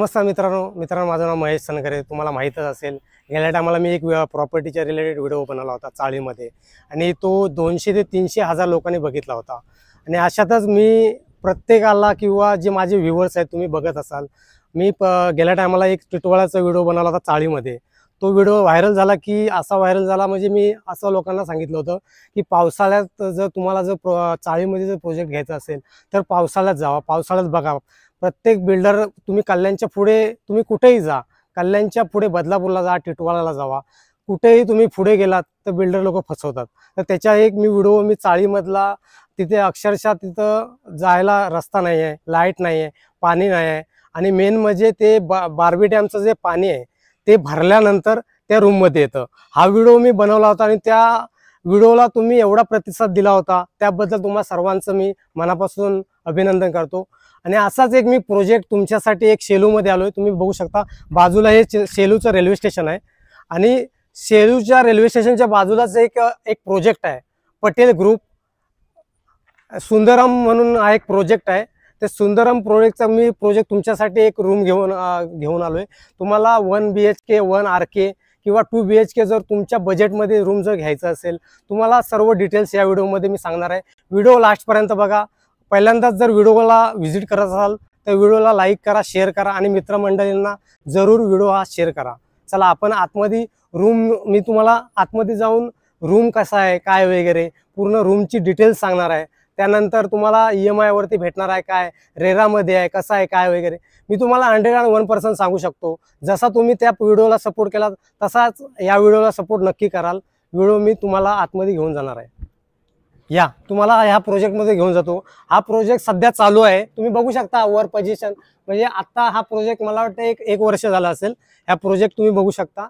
नमस्कार मित्रांनो, माझं नाव महेश सनकरे. तुम्हाला माहीतच असेल, गेल्या टायमाला मी एक प्रॉपर्टीच्या रिलेटेड व्हिडिओ बनवला होता चाळीमध्ये, आणि तो 200 ते 300 हजार लोकांनी बघितला होता. आणि अशातच मी प्रत्येकाला किंवा जे माझे व्ह्यूअर्स आहेत, तुम्ही बघत असाल, मी गेल्या टायमाला एक टिटवाळाचा व्हिडिओ बनवला होता चाळीमध्ये. तो व्हिडिओ व्हायरल झाला की असा व्हायरल झाला म्हणजे मी असं लोकांना सांगितलं होतं की पावसाळ्यात जर तुम्हाला चाळीमध्ये जर प्रोजेक्ट घ्यायचा असेल तर पावसाळ्यात जावा, पावसाळ्यात बघा. प्रत्येक बिल्डर तुम्ही कल्याणच्या पुढे तुम्ही कुठेही जा, कल्याणच्या पुढे बदलापूरला जा, टिटवाळाला जावा, कुठेही तुम्ही पुढे गेलात तर बिल्डर लोक फसवतात. तर त्याच्या एक व्हिडिओ मी चाळीमधला, तिथे अक्षरशः तिथं जायला रस्ता नाही आहे, लाईट नाही आहे, पाणी नाही आहे, आणि मेन म्हणजे ते बारबी डॅमचं जे पाणी आहे ते भरल्यानंतर त्या रूममध्ये येतं. हा व्हिडिओ मी बनवला होता आणि त्या व्हिडिओला तुम्ही एवढा प्रतिसाद दिला होता, त्याबद्दल तुम्हा सर्वांचं मी मनापासून अभिनंदन करतो. आणि असाच एक मी प्रोजेक्ट तुमच्यासाठी एक शेलूमध्ये आलोय. तुम्ही बघू शकता बाजूला हे शेलूचं रेल्वे स्टेशन आहे, आणि शेलूच्या रेल्वे स्टेशनच्या बाजूलाच एक प्रोजेक्ट आहे, पटेल ग्रुप सुंदरम म्हणून हा एक प्रोजेक्ट आहे. ते सुंदरम प्रोजेक्टचा मी प्रोजेक्ट तुमच्यासाठी एक रूम घेऊन आलोय. तुम्हाला 1 BHK 1 RK किंवा 2 BHK जर तुमच्या बजेटमध्ये रूम जर घ्यायचं असेल, तुम्हाला सर्व डिटेल्स या व्हिडिओमध्ये मी सांगणार आहे. व्हिडिओ लास्टपर्यंत बघा. पहिल्यांदाच जर व्हिडिओला व्हिजिट करत असाल तर व्हिडिओला लाईक करा, शेअर करा, आणि मित्रमंडळींना जरूर व्हिडिओ हा शेअर करा. चला आपण आतमध्ये मी तुम्हाला आतमध्ये जाऊन रूम कसा आहे, काय वगैरे पूर्ण रूमची डिटेल्स सांगणार आहे. त्यानंतर तुम्हाला EMI वरती भेटणार आहे, काय रेरामध्ये आहे, कसं आहे, काय वगैरे मी तुम्हाला 101% सांगू शकतो. जसा तुम्ही त्या व्हिडिओला सपोर्ट केला तसाच या व्हिडिओला सपोर्ट नक्की कराल. व्हिडिओ मी तुम्हाला आतमध्ये घेऊन जाणार आहे. या तुम्हाला ह्या प्रोजेक्टमध्ये घेऊन जातो. हा प्रोजेक्ट सध्या चालू आहे, तुम्ही बघू शकता वर पोझिशन. म्हणजे आता हा प्रोजेक्ट मला वाटतं एक वर्ष झाला असेल. हा प्रोजेक्ट तुम्ही बघू शकता,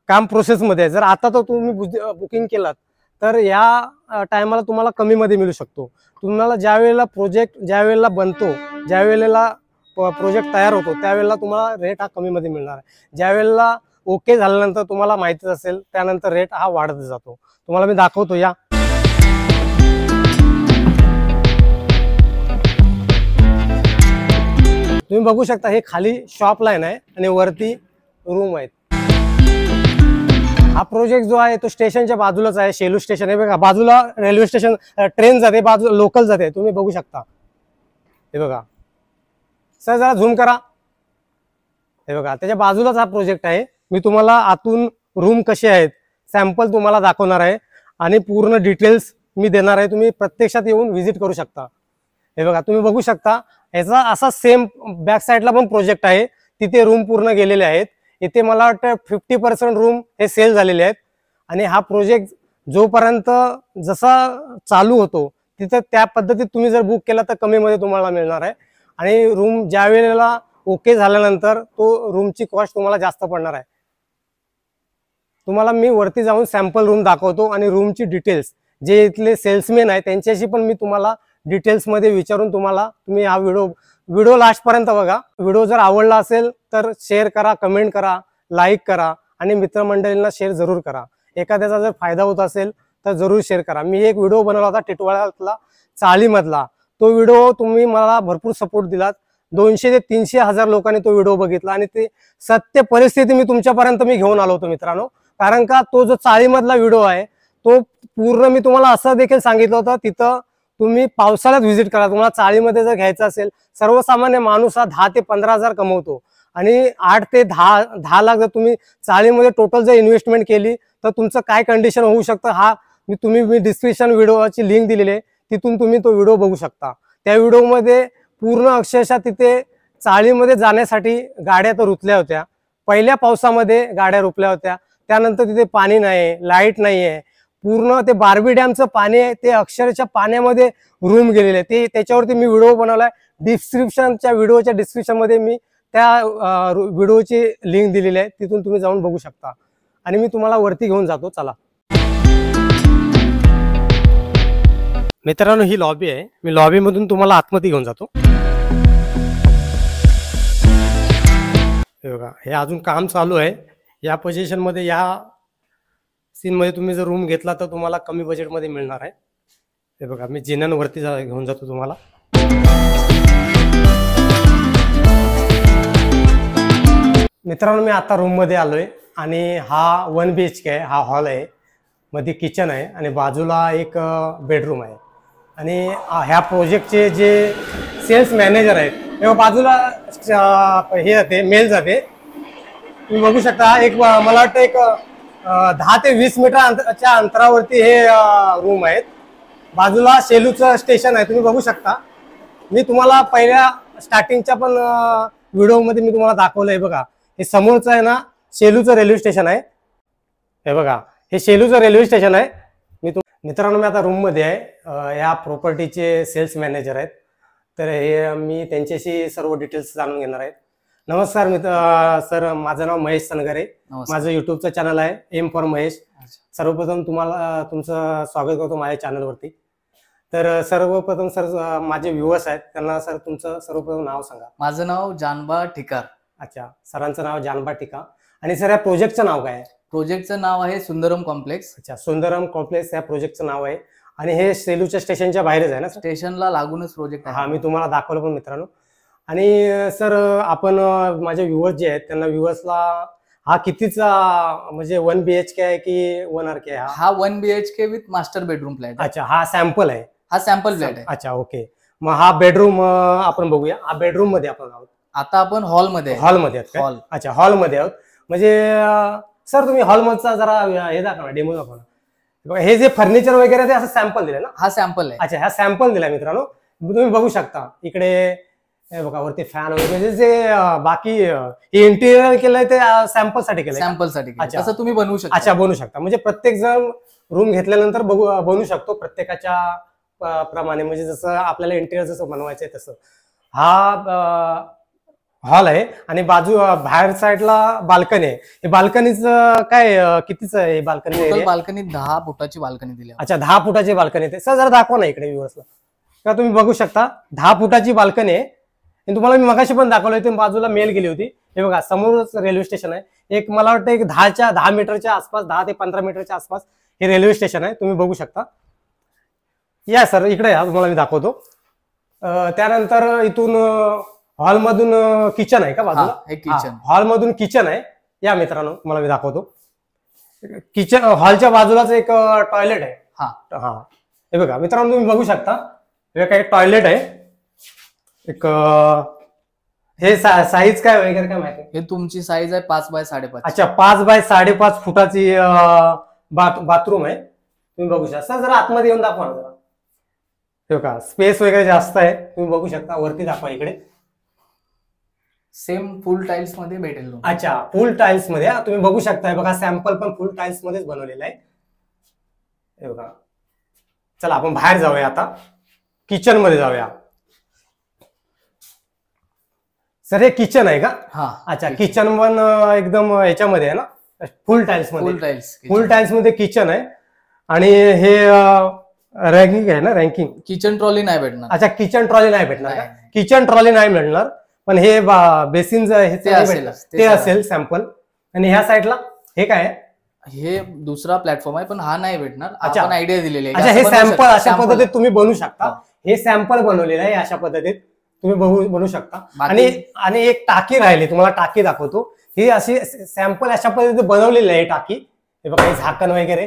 काम प्रोसेसमध्ये आहे. जर आता तर तुम्ही बुकिंग केलात तर या टायमाला तुम्हाला कमीमध्ये मिळू शकतो. तुम्हाला ज्यावेळेला बनतो, ज्यावेळेला प्रोजेक्ट तयार होतो, त्यावेळेला तुम्हाला रेट हा कमीमध्ये मिळणार आहे. ज्यावेळेला ओके झाल्यानंतर तुम्हाला माहितीच असेल, त्यानंतर रेट हा वाढत जातो. तुम्हाला मी दाखवतो. या तुम्ही बघू शकता, हे खाली शॉप लाईन आहे आणि वरती रूम आहेत. हा प्रोजेक्ट जो आहे तो स्टेशनच्या बाजूलाच आहे. शेलू स्टेशन आहे बघा, बाजूला रेल्वे स्टेशन, ट्रेन जाते, बाजूला लोकल जाते, तुम्ही बघू शकता. हे बघा सर, जरा झूम करा. हे बघा त्याच्या बाजूलाच हा प्रोजेक्ट आहे. मी तुम्हाला आतून रूम कसे आहेत सॅम्पल तुम्हाला दाखवणार आहे, आणि पूर्ण डिटेल्स मी देणार आहे. तुम्ही प्रत्यक्षात येऊन व्हिजिट करू शकता. हे बघा तुम्ही बघू शकता, याचा असा सेम बॅक साईडला पण प्रोजेक्ट आहे. तिथे रूम पूर्ण गेलेले आहेत. इथे मला वाटतं 50% रूम हे सेल झालेले आहेत. आणि हा प्रोजेक्ट जोपर्यंत जसा चालू होतो तिथं त्या पद्धतीत तुम्ही जर बुक केला तर कमीमध्ये तुम्हाला मिळणार आहे. आणि रूम ज्या वेळेला ओके झाल्यानंतर तो रूमची कॉस्ट तुम्हाला जास्त पडणार आहे. तुम्हाला मी वरती जाऊन सॅम्पल रूम दाखवतो, आणि रूमची डिटेल्स जे इथले सेल्समॅन आहे त्यांच्याशी पण मी तुम्हाला डिटेल्समध्ये विचारून तुम्ही हा व्हिडिओ लास्टपर्यंत बघा. व्हिडिओ जर आवडला असेल तर शेअर करा, कमेंट करा, लाईक करा, आणि मित्रमंडळींना शेअर जरूर करा. एखाद्याचा जर फायदा होत असेल तर जरूर शेअर करा. मी एक व्हिडिओ बनवला होता टिटवाळ्यातला, चाळीमधला. तो व्हिडिओ तुम्ही मला भरपूर सपोर्ट दिलात. 200 ते 300 हजार लोकांनी तो व्हिडिओ बघितला, आणि ते सत्य परिस्थिती मी तुमच्यापर्यंत घेऊन आलो होतो मित्रांनो. कारण का तो जो चाळीमधला व्हिडिओ आहे तो पूर्ण मी तुम्हाला असं देखील सांगितलं होतं, तिथं तुम्ही पावसाळ्यात व्हिजिट करा. तुम्हाला चाळीमध्ये जर घ्यायचं असेल, सर्वसामान्य माणूस हा 10 ते 15 हजार कमवतो, आणि 8 ते 10 लाख जर तुम्ही चाळीमध्ये टोटल जर इन्व्हेस्टमेंट केली तर तुमचं काय कंडिशन होऊ शकतं, हा मी डिस्क्रिप्शन व्हिडिओची लिंक दिलेली आहे, तिथून तुम्ही तो व्हिडिओ बघू शकता. त्या व्हिडिओमध्ये पूर्ण अक्षरशः तिथे चाळीमध्ये जाण्यासाठी गाड्या तर रुतल्या होत्या. पहिल्या पावसामध्ये गाड्या रुपल्या होत्या. त्यानंतर तिथे पाणी नाही, लाईट नाही आहे. पूर्ण ते बारबी डॅमचं पाणी आहे, ते अक्षरशः पाण्यामध्ये रूम गेलेले आहे. त्याच्यावरती मी व्हिडिओ बनवलाय. व्हिडिओच्या डिस्क्रिप्शनमध्ये मी त्या व्हिडिओची लिंक दिलेली आहे, तिथून तुम्ही जाऊन बघू शकता. आणि मी तुम्हाला वरती घेऊन जातो. चला मित्रांनो, ही लॉबी आहे. मी लॉबीमधून तुम्हाला आतमध्ये घेऊन जातो. हे बघा, हे अजून काम चालू आहे. या पोझिशनमध्ये, या सीनमध्ये तुम्ही जर रूम घेतला तर तुम्हाला कमी बजेटमध्ये मिळणार आहे. हे बघा, मी जिन्यांवरती घेऊन जातो तुम्हाला. मित्रांनो, मी आता रूम मध्ये आलोय आणि हा 1 BHK आहे. हा हॉल आहे, मध्ये किचन आहे आणि बाजूला एक बेडरूम आहे. आणि ह्या प्रोजेक्टचे जे सेल्स मॅनेजर आहेत तेव्हा बाजूला हे जाते, मेल जाते. तुम्ही बघू शकता. एक मला वाटतं एक 10 ते 20 मीटरच्या अंतरावरती हे रूम आहेत. बाजूला शेलूचं स्टेशन आहे, तुम्ही बघू शकता. मी तुम्हाला पहिल्या स्टार्टिंगच्या पण व्हिडिओमध्ये मी तुम्हाला दाखवलंय. बघा, हे समोरचं आहे ना, शेलूचं रेल्वे स्टेशन आहे. हे बघा, हे शेलूचं रेल्वे स्टेशन आहे. मित्रांनो, मी आता रूममध्ये आहे. या प्रॉपर्टीचे सेल्स मॅनेजर आहेत. तर हे मी त्यांच्याशी सर्व डिटेल्स जाणून घेणार आहेत. नमस्कार सर, माझं नाव महेश सनगरे. माझं युट्यूबचं चॅनल आहे एम फॉर महेश. सर्वप्रथम तुम्हाला तुमचं स्वागत करतो माझ्या चॅनलवरती. तर सर्वप्रथम सर, माझे व्ह्युअर्स आहेत त्यांना सर तुमचं सर्वप्रथम नाव सांगा. माझं नाव जानबा ठिकार. अच्छा, सरांचं नाव जानबा टिका. आणि सर, या प्रोजेक्टचं नाव काय आहे? प्रोजेक्टचं नाव आहे सुंदरम कॉम्प्लेक्स. अच्छा, सुंदरम कॉम्प्लेक्स या प्रोजेक्टचं नाव आहे. आणि हे सेलूच्या स्टेशनच्या बाहेरच आहे ना? स्टेशनला लागूनच प्रोजेक्ट आहे. हा, मी तुम्हाला दाखवलं पण मित्रांनो. आणि सर, आपण माझे व्ह्युअर्स जे आहेत त्यांना व्ह्युअर्सला हा कितीचा म्हणजे 1 BHK आहे की 1 RK आहे? हा 1 BHK with master bedroom flat. अच्छा, हा सॅम्पल आहे. हा सॅम्पल फ्लॅट आहे. अच्छा, ओके. मग हा बेडरूम आपण बघूया. हा बेडरूम मध्ये आपण आहोत. आता आपण हॉलमध्ये आहोत. अच्छा, हॉलमध्ये आहोत. म्हणजे सर, तुम्ही हॉलमधचा जरा हे दाखवा, डेमो दाखवा. हे जे फर्निचर वगैरे ते असं सॅम्पल दिलं ना? हा सॅम्पल आहे. अच्छा, हा सॅम्पल दिलाय मित्रांनो. तुम्ही बघू शकता इकडे. हे बघा, वरती फॅन वगैरे जे बाकी इंटिरियर केलंय ते सॅम्पल साठी केलंय. सॅम्पल साठी. असं तुम्ही बनवू शकता. अच्छा, बनवू शकता. म्हणजे प्रत्येक जण रूम घेतल्यानंतर बनवू शकतो प्रत्येकाच्या प्रमाणे. म्हणजे जसं आपल्याला इंटिरियर जसं बनवायचंय तसं. हा हॉल आहे आणि बाहेर साईडला बाल्कनी आहे. हे बाल्कनीचं काय कितीच आहे? बाल्कनी बाल्कनी 10 फुटाची बाल्कनी दिली. अच्छा, 10 फुटाची बाल्कनी आहे. सर, जरा दाखवा ना इकडे व्ह्युअर्सला. का तुम्ही बघू शकता 10 फुटाची बाल्कनी आहे. तुम्हाला मी मगाशी पण दाखवलं होतं, बाजूला मेल गेली होती. हे बघा, समोरच रेल्वे स्टेशन आहे. एक मला वाटतं एक 10 मीटरच्या आसपास, 10 ते 15 मीटरच्या आसपास हे रेल्वे स्टेशन आहे. तुम्ही बघू शकता. या सर, इकडे या, तुम्हाला मी दाखवतो. त्यानंतर इथून हॉलमधून किचन आहे का बाजूला? किचन, हॉलमधून किचन आहे. या मित्रांनो, तुम्हाला मी दाखवतो. किचन हॉलच्या बाजूलाच एक टॉयलेट आहे. हा, हे बघा मित्रांनो, तुम्ही बघू शकता. हे काय टॉयलेट आहे. एक हे साईज काय वगैरे काय माहिती? हे तुमची साईज आहे 5 बाय 5.5. अच्छा, 5 बाय 5.5 फुटाची बाथरूम आहे. तुम्ही बघू शकता. सर, जरा आतमध्ये येऊन दाखवा ना जरा. हे बघा, स्पेस वगैरे जास्त आहे. तुम्ही बघू शकता. वरती दाखवा इकडे. सेम फुल टाइल्स मध्ये भेटेल. अच्छा, फुल टाइल्स मध्ये. तुम्ही बघू शकता. बघा, सॅम्पल पण फुल टाइल्स मध्येच बनवलेला आहे. हे बघा. चला, आपण बाहेर जाऊया आता. किचन मध्ये जाऊया. सर, हे किचन आहे का? अच्छा, किचन पण एकदम याच्यामध्ये आहे ना, फुल टाइल्स मध्ये. फुल टाइल्स मध्ये किचन आहे. आणि हे रँकिंग आहे ना? रँकिंग. किचन ट्रॉली नाही भेटणार. अच्छा, किचन ट्रॉली नाही भेटणार का? किचन ट्रॉली नाही मिळणार. पण हे बेसिन ते असेल सॅम्पल. आणि ह्या साईडला हे काय आहे? हे दुसरा प्लॅटफॉर्म आहे, पण हा नाही भेटणार. आपण आयडिया दिलेली आहे. अच्छा, हे सॅम्पल अशा पद्धतीत तुम्ही बनवू शकता. हे सॅम्पल बनवलेलं आहे अशा पद्धतीत तुम्ही बनवू शकता. आणि एक टाकी राहिली, तुम्हाला टाकी दाखवतो. ही अशी सॅम्पल अशा पद्धतीने बनवलेली आहे टाकी. हे बघा, हे झाकण वगैरे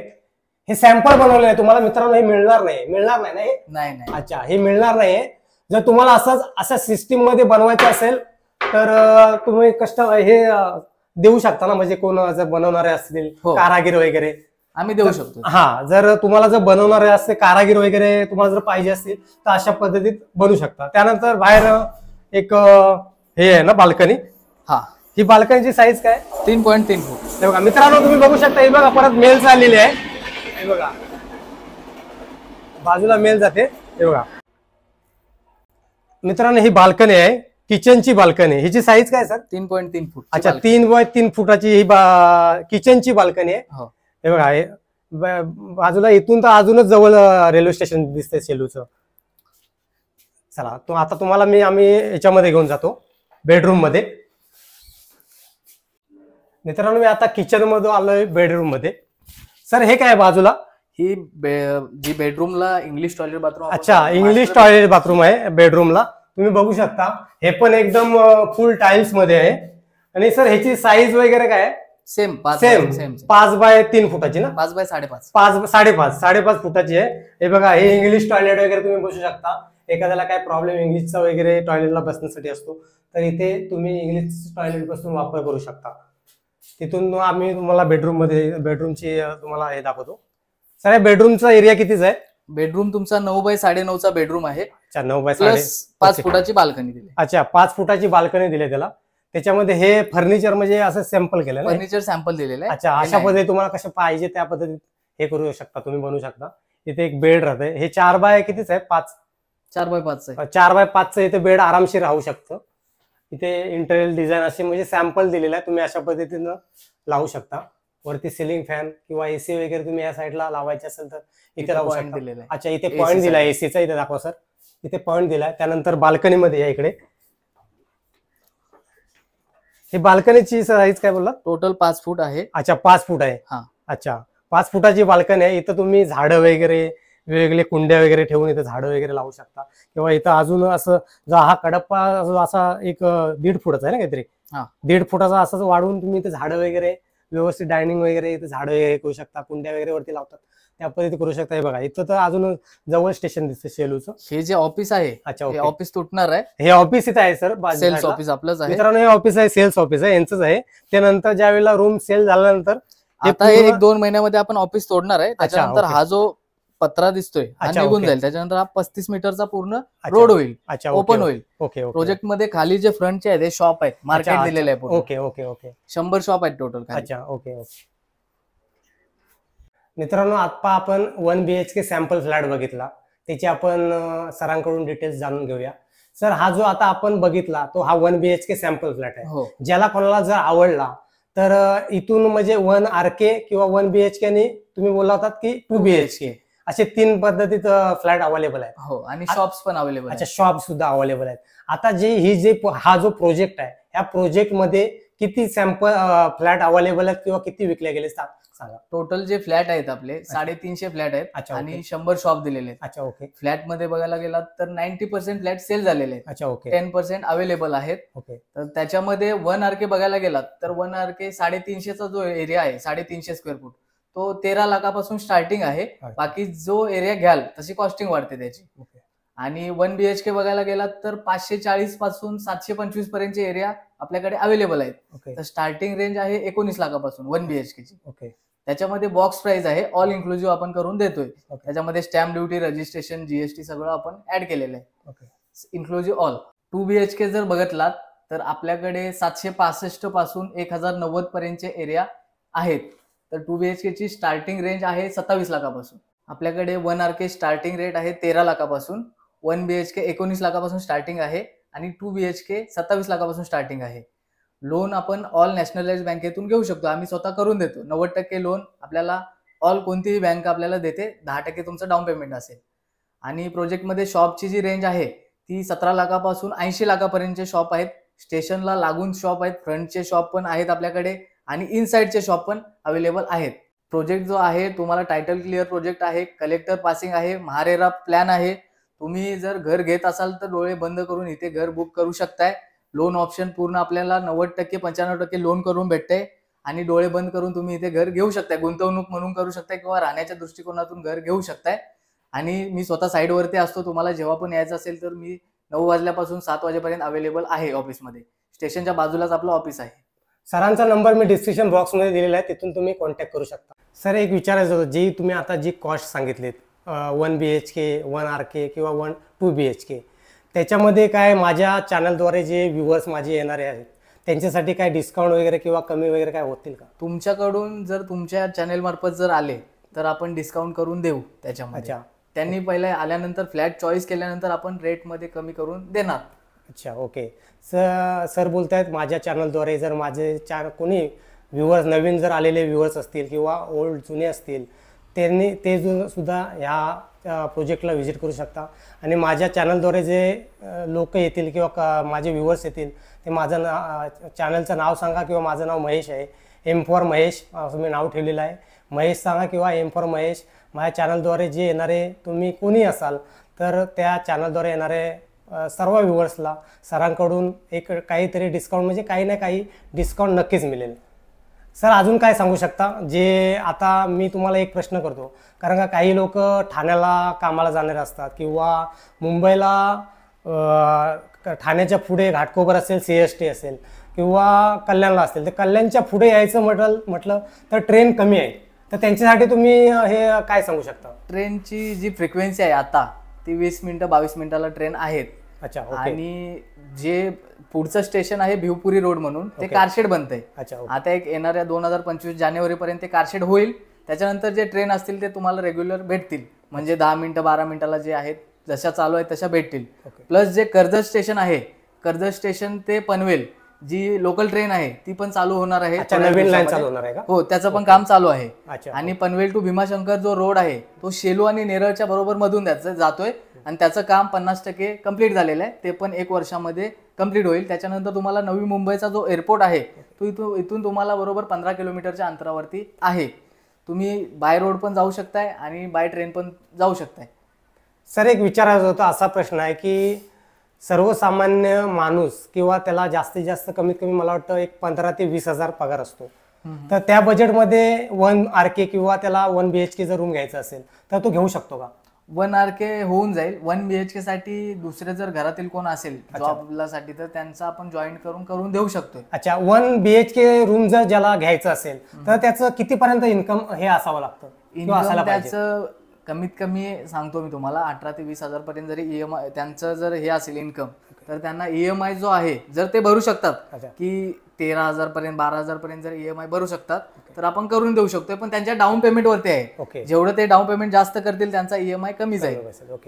हे सॅम्पल बनवलेलं आहे. तुम्हाला मित्रांनो हे मिळणार नाही ना? हे नाही. अच्छा, हे मिळणार नाही. जर तुम्हाला असं सिस्टीम मध्ये बनवायचं असेल तर तुम्ही हे देऊ शकता ना? म्हणजे कोण जर बनवणारे असतील कारागीर वगैरे, आम्ही देऊ शकतो. हा, जर तुम्हाला जर बनवणारे असते कारागीर वगैरे तुम्हाला जर पाहिजे असतील तर अशा पद्धतीत बनवू शकता. त्यानंतर बाहेर एक हे आहे ना बाल्कनी. ही बाल्कनीची साईज काय? 3.3 फूट. हे बघा मित्रांनो, तुम्ही बघू शकता. हे बघा, परत मेल चाललेली आहे. हे बघा, बाजूला मेल जाते. हे बघा मित्रांनो, ही बाल्कनी आहे, किचनची बाल्कनी. हिची साईज काय सर? 3.3 फूट. अच्छा, 3 बाय 3 फुटाची ही किचनची बाल्कनी आहे. हे बघा, हे बाजूला इथून तर अजूनच जवळ रेल्वे स्टेशन दिसते शेलूचं. चला, तो आता तुम्हाला आम्ही याच्यामध्ये घेऊन जातो, बेडरूम मध्ये. मित्रांनो, मी आता किचन मध्ये आलोय, बेडरूम मध्ये. सर, हे काय बाजूला? ही जी बेडरूमला इंग्लिश टॉयलेट बाथरूम. अच्छा, इंग्लिश टॉयलेट बाथरूम आहे बेडरूमला. तुम्ही बघू शकता. हे पण एकदम फुल टाइल्स मध्ये आहे. आणि सर ह्याची साईज वगैरे काय आहे? सेम सेम सेम 5x3 फुटाची ना? 5x5.5. 5.5 फुटाची आहे. हे बघा, हे इंग्लिश टॉयलेट वगैरे तुम्ही बसू शकता. एखाद्याला काय प्रॉब्लेम इंग्लिशचा वगैरे टॉयलेटला बसण्यासाठी असतो, तर इथे तुम्ही इंग्लिश टॉयलेट बसून वापर करू शकता. तिथून आम्ही तुम्हाला बेडरूमची तुम्हाला हे दाखवतो. सर बेडरूमचा एरिया कितीच आहे? बेडरूम तुमचा 9x9.5चा बेडरूम आहे. अच्छा, 9x9. प्लस 5 फुटाची बाल्कनी दिली. अच्छा, 5 फुटाची बाल्कनी दिली त्याला. त्याच्यामध्ये हे फर्निचर म्हणजे असं सॅम्पल केलं ना? फर्निचर सॅम्पल दिलेलं आहे. अच्छा, अशा पद्धतीने तुम्हाला कसं पाहिजे त्या पद्धतीत हे करू शकता, तुम्ही बनवू शकता. इथे एक बेड राहते. हे 4x कितीच आहे? 5. 4x5 आहे. 4x5चं इथे बेड आरामशीर राहू शकतं. इथे इंटेरियर डिझाईन असे म्हणजे सॅम्पल दिलेलं आहे, तुम्ही अशा पद्धतीनं लावू शकता. वरती सिलिंग फॅन किंवा एसी वगैरे तुम्ही या साईडला लावायचे असेल तर इथे लावू शकता. दिलेलं आहे. अच्छा, इथे पॉईंट दिलाय एसीचा. इथे दाखवा सर, इथे पॉईंट दिलाय. त्यानंतर बाल्कनीमध्ये या इकडे. ही बाल्कनीची साईज काय बोलला? टोटल 5 फूट आहे. अच्छा, 5 फूट आहे. हा. अच्छा, 5 फुटाची बाल्कनी आहे. इथं तुम्ही झाडं वगैरे वेगवेगळे कुंड्या वगैरे ठेवून इथं झाडं वगैरे लावू शकता. किंवा इथं अजून असं हा कडप्पा असा एक 1.5 फुटाचा आहे ना काहीतरी? 1.5 फुटाचा असं वाढवून तुम्ही इथे झाडं वगैरे व्यवस्थित डायनिंग वगैरे इथे झाडं वगैरे करू शकता. कुंड्या वगैरे वरती लावतात त्या पद्धती करू शकता. हे बघा, इथं तर अजून जवळ स्टेशन दिसतं शेलूचं. हे जे ऑफिस आहे, अच्छा, हे ऑफिस तुटणार आहे. हे ऑफिस इथं आहे सर, सेल्स ऑफिस आपलंच आहे मित्रांनो. हे ऑफिस आहे, सेल्स ऑफिस आहे, यांचंच आहे. त्यानंतर ज्या वेळेला रूम सेल झाल्यानंतर आता हे 1-2 महिन्यामध्ये आपण ऑफिस तोडणार आहे. त्याच्यानंतर हा जो पत्रा दिसतोय हा निघून जाईल. त्याच्यानंतर हा 35 मीटरचा पूर्ण रोड होईल, ओपन होईल. ओके. प्रोजेक्ट मध्ये खाली जे फ्रंटचे आहेत, हे शॉप आहेत, मार्केट दिलेलं आहे पूर्ण. ओके. 100 शॉप आहेत टोटल. अच्छा, ओके. मित्रांनो, आता आपण 1 BHK सॅम्पल फ्लॅट बघितला. त्याची आपण सरांकडून डिटेल्स जाणून घेऊया. सर, हा जो आता आपण बघितला तो हा 1 BHK सॅम्पल फ्लॅट आहे. ज्याला कोणाला जर आवडला तर इथून म्हणजे 1 RK किंवा 1 BHK आणि तुम्ही बोलला होतात की 2 BHK असे 3 पद्धतीत फ्लॅट अवेलेबल आहेत. हो, आणि शॉप्स पण अवेलेबल आहेत. अच्छा, शॉप सुद्धा अवेलेबल आहेत. आता हा जो प्रोजेक्ट आहे, ह्या प्रोजेक्ट मध्ये किती सॅम्पल फ्लॅट अवेलेबल आहेत किंवा किती विकले गेले सांगा. टोटल जे फ्लॅट आहेत आपले 350 फ्लॅट आहेत आणि 100 शॉप दिलेले आहेत. अच्छा, ओके. फ्लॅट मध्ये बघायला गेला तर 90% फ्लॅट सेल झालेले आहेत. अच्छा, ओके. 10% अवेलेबल आहेत. ओके. तर त्याच्यामध्ये 1 RK बघायला गेलात तर 1 RK 350चा जो एरिया आहे, 350 स्क्वेअर फूट, तो 13 लाखापासून स्टार्टिंग आहे. बाकी जो एरिया घ्याल तशी कॉस्टिंग वाढते त्याची. आणि 1 BHK बघायला गेलात तर 540 पासून 725 पर्यंतचे एरिया आपल्याकडे अवेलेबल आहेत. तर स्टार्टिंग रेंज आहे 19 लाखापासून 1 BHK ची. ओके. त्याच्यामध्ये बॉक्स प्राइस आहे, ऑल इन्क्लुझिव्ह आपण करून देतोय. त्याच्यामध्ये स्टॅम्प ड्युटी, रजिस्ट्रेशन, GST सगळं आपण ऍड केलेलं आहे, इन्क्लुझिव्ह ऑल. 2 BHK जर बघितलात तर आपल्याकडे 765 पासून 1090 पर्यंतचे एरिया आहेत. तर 2 BHK ची स्टार्टिंग रेंज आहे 27 लाखापासून. आपल्याकडे 1 RK स्टार्टिंग रेट आहे 13 लाखापासून, 1 BHK 19 लाखापासून स्टार्टिंग आहे आणि 2 BHK 27 लाखापासून स्टार्टिंग आहे. लोन आपण ऑल नॅशनलाइज बँकेतून घेऊ शकतो, आम्ही स्वतः करून देतो. 90% लोन आपल्याला ऑल कोणतीही बँक आपल्याला देते, 10% तुमचं डाऊन पेमेंट असेल. आणि प्रोजेक्टमध्ये शॉपची जी रेंज आहे ती 17 लाखापासून 80 लाखापर्यंतचे शॉप आहेत. स्टेशनला लागून शॉप आहेत, फ्रंटचे शॉप पण आहेत आपल्याकडे आणि इनसाइडचे शॉप पण अवेलेबल आहेत. प्रोजेक्ट जो आहे तुम्हाला टायटल क्लिअर प्रोजेक्ट आहे, कलेक्टर पासिंग आहे, महारेरा प्लॅन आहे. तुम्ही जर घर घेत असाल तर डोळे बंद करून इथे घर बुक करू शकताय. लोन ऑप्शन पूर्ण आपल्याला 90% 95% लोन करून भेटते आणि डोळे बंद करून तुम्ही इथे घर घेऊ शकताय. गुंतवणूक म्हणून करू शकताय किंवा राहण्याच्या दृष्टिकोनातून घर घेऊ शकताय. आणि मी स्वतः साईडवरती असतो, तुम्हाला जेव्हा पण यायचं असेल तर मी 9 वाजल्यापासून 7 वाजेपर्यंत अवेलेबल आहे ऑफिसमध्ये. स्टेशनच्या बाजूलाच आपलं ऑफिस आहे. सरांचा नंबर मी डिस्क्रिप्शन बॉक्समध्ये दिलेला आहे, तिथून तुम्ही कॉन्टॅक्ट करू शकता. सर, एक विचारायचं होतं, जी तुम्ही आता जी कॉस्ट सांगितलीत 1 BHK, 1 RK किंवा 2 BHK, त्याच्यामध्ये काय माझ्या चॅनलद्वारे जे व्ह्युअर्स माझे येणारे आहेत त्यांच्यासाठी काय डिस्काउंट वगैरे किंवा कमी वगैरे काय होतील का? तुमच्याकडून जर तुमच्या चॅनल मार्फत जर आले तर आपण डिस्काउंट करून देऊ त्याच्यामध्ये. त्यांनी पहिले आल्यानंतर फ्लॅट चॉईस केल्यानंतर आपण रेटमध्ये कमी करून देणार. अच्छा, ओके. सर बोलतायत माझ्या चॅनलद्वारे जर माझे कोणी व्ह्युअर्स नवीन जर आलेले व्ह्युअर्स असतील किंवा ओल्ड जुने असतील ते सुद्धा ह्या प्रोजेक्टला व्हिजिट करू शकता. आणि माझ्या चॅनलद्वारे जे लोक येतील किंवा माझे व्ह्युअर्स येतील ते माझं चॅनलचं नाव सांगा किंवा माझं नाव महेश आहे, M फॉर महेश असं मी नाव ठेवलेलं आहे. महेश सांगा किंवा M फॉर महेश. माझ्या चॅनलद्वारे जे येणारे तुम्ही कोणी असाल तर त्या चॅनलद्वारे येणारे सर्व व्ह्युअर्सला सरांकडून एक काहीतरी डिस्काउंट म्हणजे काही ना काही डिस्काउंट नक्कीच मिळेल. सर अजून काय सांगू शकता? जे आता मी तुम्हाला एक प्रश्न करतो, कारण का काही लोक ठाण्याला कामाला जाणारे असतात किंवा मुंबईला ठाण्याच्या पुढे घाटकोपर असेल, CST असेल किंवा कल्याणला असेल, तर कल्याणच्या पुढे यायचं म्हटलं तर ट्रेन कमी आहे, तर त्यांच्यासाठी तुम्ही हे काय सांगू शकता? ट्रेनची जी फ्रिक्वेन्सी आहे आता ती 20 मिनिटं 22 मिनिटाला ट्रेन आहेत. अच्छा, ओके. आणि जे पुढचं स्टेशन आहे भिवपुरी रोड म्हणून ते कारशेड बनतंय. अच्छा, ओके. आता एक येणाऱ्या 2025 जानेवारी पर्यंत ते कारशेड होईल. त्याच्यानंतर जे ट्रेन असतील ते तुम्हाला रेग्युलर भेटतील, म्हणजे 10 मिनिटं 12 मिनिटाला जे आहेत जशा चालू आहेत तशा भेटतील. प्लस जे कर्जत स्टेशन आहे, कर्जत स्टेशन ते पनवेल जी लोकल ट्रेन आहे ती पण चालू होणार आहे. नवीन लाईन चालू होणार आहे का? हो, त्याचं पण काम चालू आहे. अच्छा. आणि पनवेल टू भीमाशंकर जो रोड आहे तो शेलू आणि नेरळच्या बरोबर मधून जातोय आणि त्याचं काम 50% कम्प्लीट झालेलं आहे. ते पण 1 वर्षामध्ये कम्प्लीट होईल. त्याच्यानंतर तुम्हाला नवी मुंबईचा जो एअरपोर्ट आहे तो इथून तुम्हाला बरोबर 15 किलोमीटरच्या अंतरावरती आहे. तुम्ही बाय रोड पण जाऊ शकताय आणि बाय ट्रेन पण जाऊ शकताय. सर एक विचारायचं होतं, असा प्रश्न आहे की सर्वसामान्य माणूस किंवा त्याला जास्तीत जास्त कमीत कमी मला वाटतं एक 15 ते 20 हजार पगार असतो, तर त्या बजेटमध्ये 1 RK किंवा त्याला 1 BHK जर रूम घ्यायचा असेल तर तो घेऊ शकतो का? 1 RK होऊन जाईल. 1 BHK साठी दुसरे जर घरातील कोण असेल जॉबला साठी तर त्यांचा आपण जॉईन करून देऊ शकतोय. अच्छा, 1 BHK रूम जर ज्याला घ्यायचं असेल तर त्याचं कितीपर्यंत इन्कम हे असावं लागतं? इन्कम त्याचं कमीत कमी सांगतो मी तुम्हाला 18 ते 20 हजार पर्यंत जरी EMI त्यांचं जर हे असेल इन्कम, तर त्यांना EMI जो आहे जर ते भरू शकतात की 13,000 पर्यंत 12,000 पर्यंत जर EMI भरू शकतात तर आपण करून देऊ शकतोय. पण त्यांच्या डाऊन पेमेंट वरती आहे. जेवढं ते डाऊन पेमेंट जास्त करतील त्यांचा EMI कमी जाईल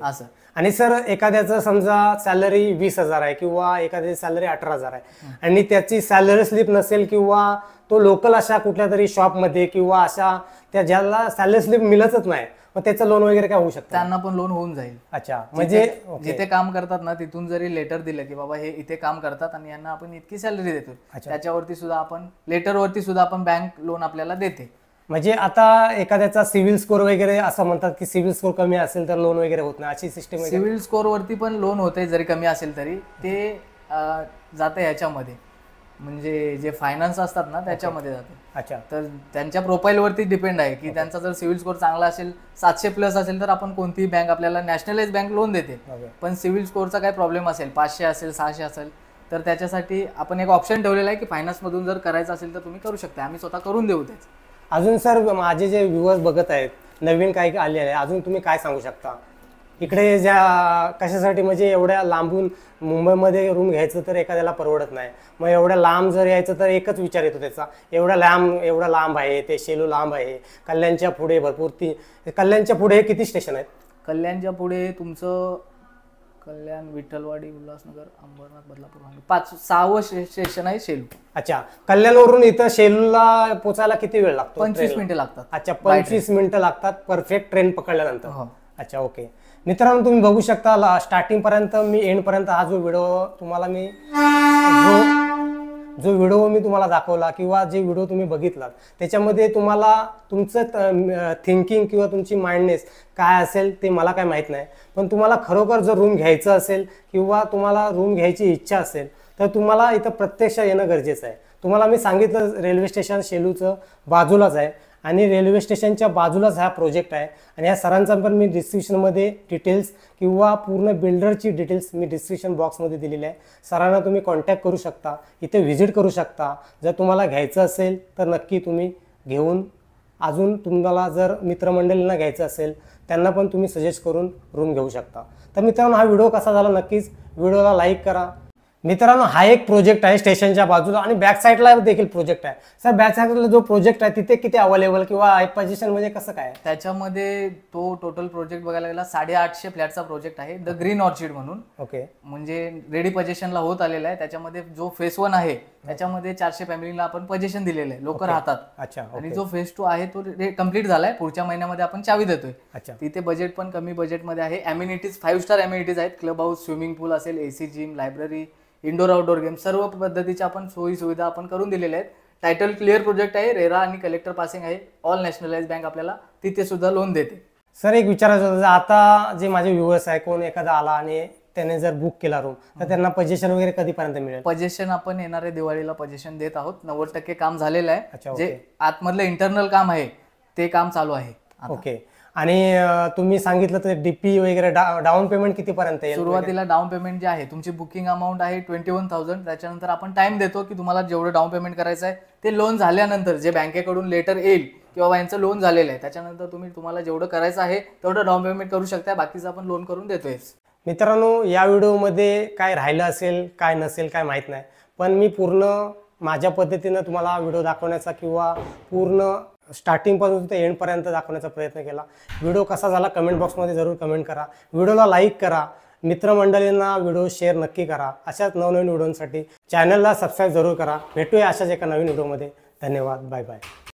असं. आणि सर एखाद्याचं समजा सॅलरी 20,000 आहे किंवा एखाद्याची सॅलरी 18,000 आहे आणि त्याची सॅलरी स्लिप नसेल किंवा तो लोकल अशा कुठल्या तरी शॉपमध्ये किंवा अशा त्या ज्याला सॅलरी स्लिप मिळतच नाही, मग त्याचं लोन वगैरे काय होऊ शकतं? त्यांना पण लोन होऊन जाईल. अच्छा, म्हणजे जिथे काम करतात ना तिथून जरी लेटर दिलं की बाबा हे इथे काम करतात आणि यांना आपण इतकी सॅलरी देतो, त्याच्यावरती सुद्धा आपण लेटरवरती सुद्धा आपण बँक लोन आपल्याला देते. म्हणजे आता एखाद्याचा सिव्हिल स्कोर वगैरे असं म्हणतात की सिव्हिल स्कोर कमी असेल तर लोन वगैरे होत नाही, अशी सिस्टम? सिव्हिल स्कोर वरती पण लोन होते, जरी कमी असेल तरी ते जाते ह्याच्यामध्ये, म्हणजे जे फायनान्स असतात ना त्याच्यामध्ये जाते. अच्छा, तर त्यांच्या प्रोफाईलवरती डिपेंड आहे की त्यांचा जर सिव्हिल स्कोर चांगला असेल 700+ असेल तर आपण कोणतीही बँक आपल्याला नॅशनलाइज बँक लोन देते. पण सिव्हिल स्कोरचा काय प्रॉब्लेम असेल 500 असेल 600 असेल तर त्याच्यासाठी आपण एक ऑप्शन ठेवलेला आहे की फायनान्स मधून जर करायचं असेल तर तुम्ही करू शकता, आम्ही स्वतः करून देऊ. त्याच अजून सर माझे जे व्ह्युअर्स बघत आहेत नवीन काही आले आहे, अजून तुम्ही काय सांगू शकता इकडे ज्या कशासाठी? म्हणजे एवढ्या लांबून मुंबईमध्ये रूम घ्यायचं तर एखाद्याला परवडत नाही, मग एवढ्या लांब जर यायचं तर एकच विचार येतो त्याचा, एवढा लांब आहे, ते शेलू लांब आहे, कल्याणच्या पुढे भरपूर कल्याणच्या पुढे किती स्टेशन आहेत? कल्याणच्या पुढे तुमचं कल्याण, विठ्ठलवाडी, उल्हासनगर, अंबरनाथ, बदलापूर, 6वं स्टेशन आहे शेलू. अच्छा, कल्याणवरून इथं शेलूला पोचायला किती वेळ लागतो? 25 मिनिटं लागतात. अच्छा, 25 मिनिटं लागतात परफेक्ट ट्रेन पकडल्यानंतर. अच्छा, ओके. मित्रांनो तुम्ही बघू शकता स्टार्टिंग पर्यंत मी एंड पर्यंत हा जो व्हिडिओ तुम्हाला मी तुम्हाला दाखवला किंवा जे व्हिडिओ तुम्ही बघितलात त्याच्यामध्ये तुम्हाला तुमचं थिंकिंग किंवा तुमची माइंडनेस काय असेल ते मला काय माहीत नाही, पण तुम्हाला खरोखर जर रूम घ्यायचं असेल किंवा तुम्हाला रूम घ्यायची इच्छा असेल तर तुम्हाला इथं प्रत्यक्ष येणं गरजेचं आहे. तुम्हाला मी सांगितलं रेल्वे स्टेशन शेलूचं बाजूलाच आहे आणि रेल्वे स्टेशनच्या बाजूलाच हा प्रोजेक्ट आहे आणि या सरांचा पण मी डिस्क्रिप्शनमध्ये डिटेल्स किंवा पूर्ण बिल्डरची डिटेल्स मी डिस्क्रिप्शन बॉक्समध्ये दिलेली आहे. सरांना तुम्ही कॉन्टॅक्ट करू शकता, इथे व्हिजिट करू शकता. जर तुम्हाला घ्यायचं असेल तर नक्की तुम्ही घेऊन, अजून तुम्हाला जर मित्रमंडळींना घ्यायचं असेल त्यांना पण तुम्ही सजेस्ट करून रूम घेऊ शकता. तर मित्रांनो हा व्हिडिओ कसा झाला नक्कीच व्हिडिओला लाईक करा. मित्रांनो हा एक प्रोजेक्ट आहे स्टेशनच्या बाजूला आणि बॅक साईडला देखील प्रोजेक्ट आहे. सर बॅक साईडला जो प्रोजेक्ट आहे तिथे किती अवेलेबल किंवा पोझिशन म्हणजे कसं काय? त्याच्यामध्ये तो टोटल प्रोजेक्ट बघायला गेला 850 फ्लॅटचा प्रोजेक्ट आहे, द ग्रीन ऑर्चिड म्हणून. ओके, म्हणजे रेडी पोझिशनला होत आलेला आहे. त्याच्यामध्ये जो फेज 1 आहे त्याच्यामध्ये 400 फॅमिलीला आपण पोझिशन दिलेलं आहे, लोक राहतात. अच्छा, आणि जो फेज 2 आहे तो कम्प्लीट झालाय, पुढच्या महिन्यामध्ये आपण चावी देतोय. अच्छा, तिथे बजेट पण कमी बजेटमध्ये आहे. अम्युनिटीज 5 स्टार अम्युनिटीज आहेत, क्लब हाऊस, स्विमिंग पूल असेल, AC gym, library, indoor outdoor game, सर्व पद्धतीच्या आपण सोयी सुविधा आपण करून दिलेल्या आहेत. टायटल क्लिअर प्रोजेक्ट आहे, रेरा आणि कलेक्टर पासिंग आहे. ऑल नॅशनलाइज बँक आपल्याला तिथे सुद्धा लोन देते. सर एक विचारायचं होतं, आता जे माझे व्ह्युअर्स आहे कोण एखादा आला आणि त्याने जर बुक केला रूम तर त्यांना पोझिशन वगैरे कधीपर्यंत मिळेल? पोझिशन आपण येणाऱ्या दिवाळीला पोझिशन देत आहोत. 90% काम झालेलं अच्छा, आहे. जे आतमधलं इंटरनल काम आहे ते काम चालू आहे आता. ओके. आणि तुम्ही सांगितलं तर डीपी वगैरे डाऊन पेमेंट कितीपर्यंत येईल? सुरुवातीला डाऊन पेमेंट जे आहे तुमची बुकिंग अमाऊंट आहे 21,000. त्याच्यानंतर आपण टाइम देतो की तुम्हाला जेवढं डाऊन पेमेंट करायचं आहे ते लोन झाल्यानंतर जे बँकेकडून लेटर येईल किंवा यांचं लोन झालेलं आहे त्याच्यानंतर तुम्हाला जेवढं करायचं आहे तेवढं डाऊन पेमेंट करू शकता. बाकीचं आपण लोन करून देतोय. मित्रांनो, या व्हिडिओमध्ये काय राहिलं असेल काय नसेल काय माहीत नाही, पण मी पूर्ण माझ्या पद्धतीनं तुम्हाला व्हिडिओ दाखवण्याचा किंवा पूर्ण स्टार्टिंगपासून ते एंडपर्यंत दाखवण्याचा प्रयत्न केला. व्हिडिओ कसा झाला कमेंट बॉक्समध्ये जरूर कमेंट करा. व्हिडिओला लाईक करा, मित्रमंडळींना व्हिडिओ शेअर नक्की करा. अशाच नवनवीन व्हिडिओसाठी चॅनलला सबस्क्राईब जरूर करा. भेटूया अशाच एका नवीन व्हिडिओमध्ये. धन्यवाद. Bye bye.